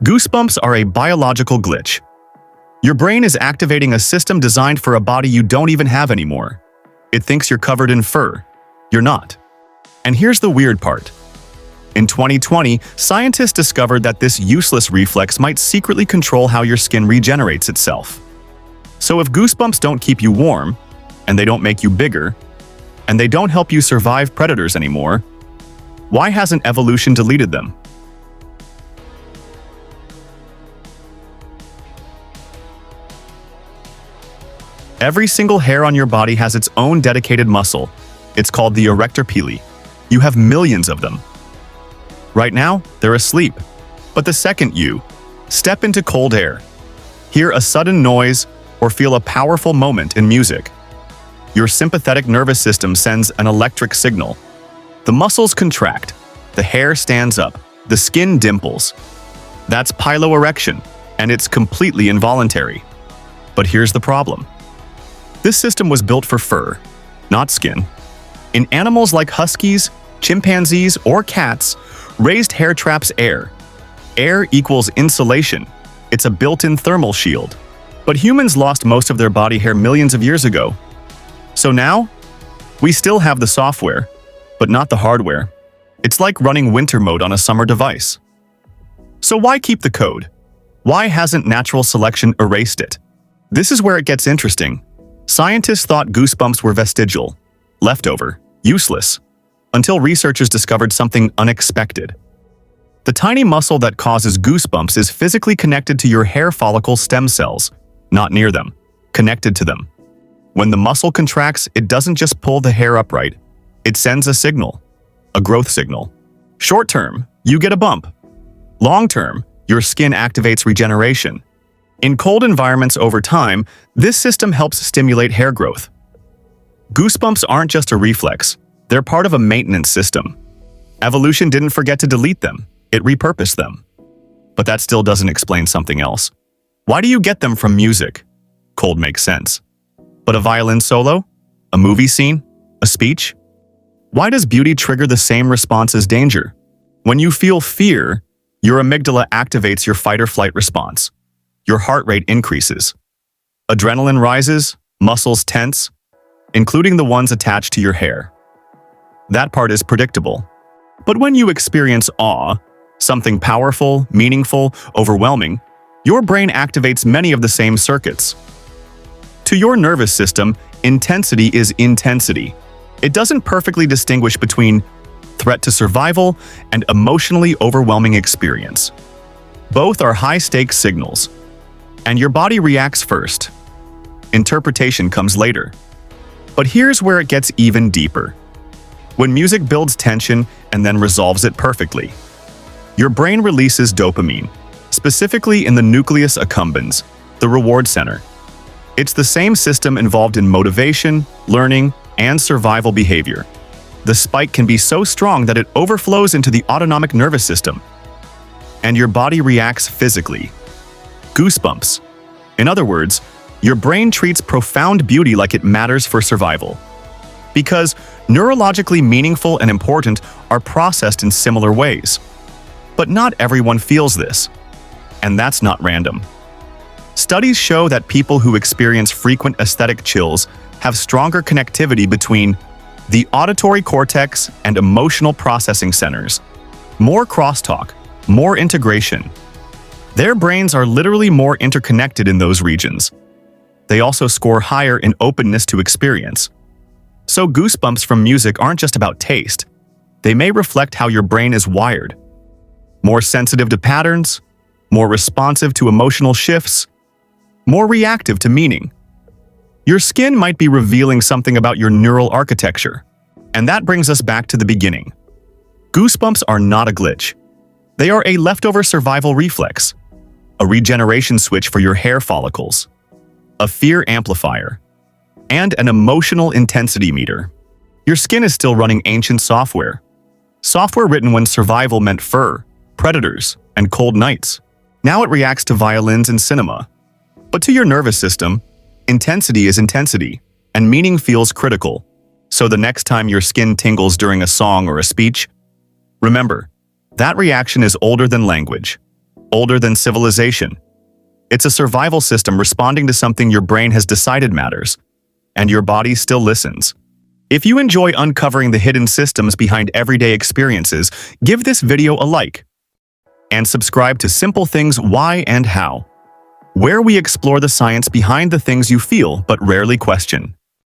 Goosebumps are a biological glitch. Your brain is activating a system designed for a body you don't even have anymore. It thinks you're covered in fur. You're not. And here's the weird part. In 2020, scientists discovered that this useless reflex might secretly control how your skin regenerates itself. So if goosebumps don't keep you warm, and they don't make you bigger, and they don't help you survive predators anymore, why hasn't evolution deleted them? Every single hair on your body has its own dedicated muscle. It's called the erector pili. You have millions of them. Right now, they're asleep. But the second you step into cold air, hear a sudden noise, or feel a powerful moment in music, your sympathetic nervous system sends an electric signal. The muscles contract, the hair stands up, the skin dimples. That's piloerection, and it's completely involuntary. But here's the problem. This system was built for fur, not skin. In animals like huskies, chimpanzees, or cats, raised hair traps air. Air equals insulation. It's a built-in thermal shield. But humans lost most of their body hair millions of years ago. So now, we still have the software, but not the hardware. It's like running winter mode on a summer device. So why keep the code? Why hasn't natural selection erased it? This is where it gets interesting. Scientists thought goosebumps were vestigial, leftover, useless, until researchers discovered something unexpected. The tiny muscle that causes goosebumps is physically connected to your hair follicle stem cells, not near them, connected to them. When the muscle contracts, it doesn't just pull the hair upright, it sends a signal, a growth signal. Short term, you get a bump. Long term, your skin activates regeneration. In cold environments over time, this system helps stimulate hair growth. Goosebumps aren't just a reflex, they're part of a maintenance system. Evolution didn't forget to delete them, it repurposed them. But that still doesn't explain something else. Why do you get them from music? Cold makes sense. But a violin solo? A movie scene? A speech? Why does beauty trigger the same response as danger? When you feel fear, your amygdala activates your fight-or-flight response. Your heart rate increases. Adrenaline rises, muscles tense, including the ones attached to your hair. That part is predictable. But when you experience awe, something powerful, meaningful, overwhelming, your brain activates many of the same circuits. To your nervous system, intensity is intensity. It doesn't perfectly distinguish between threat to survival and emotionally overwhelming experience. Both are high-stakes signals. And your body reacts first. Interpretation comes later. But here's where it gets even deeper. When music builds tension and then resolves it perfectly, your brain releases dopamine, specifically in the nucleus accumbens, the reward center. It's the same system involved in motivation, learning, and survival behavior. The spike can be so strong that it overflows into the autonomic nervous system, and your body reacts physically. Goosebumps. In other words, your brain treats profound beauty like it matters for survival. Because neurologically meaningful and important are processed in similar ways. But not everyone feels this. And that's not random. Studies show that people who experience frequent aesthetic chills have stronger connectivity between the auditory cortex and emotional processing centers. More crosstalk, more integration. Their brains are literally more interconnected in those regions. They also score higher in openness to experience. So goosebumps from music aren't just about taste. They may reflect how your brain is wired. More sensitive to patterns, more responsive to emotional shifts, more reactive to meaning. Your skin might be revealing something about your neural architecture. And that brings us back to the beginning. Goosebumps are not a glitch. They are a leftover survival reflex, a regeneration switch for your hair follicles, a fear amplifier, and an emotional intensity meter. Your skin is still running ancient software. Software written when survival meant fur, predators, and cold nights. Now it reacts to violins and cinema. But to your nervous system, intensity is intensity, and meaning feels critical. So the next time your skin tingles during a song or a speech, remember, that reaction is older than language, older than civilization. It's a survival system responding to something your brain has decided matters, and your body still listens. If you enjoy uncovering the hidden systems behind everyday experiences, give this video a like. And subscribe to Simple Things Why and How, where we explore the science behind the things you feel but rarely question.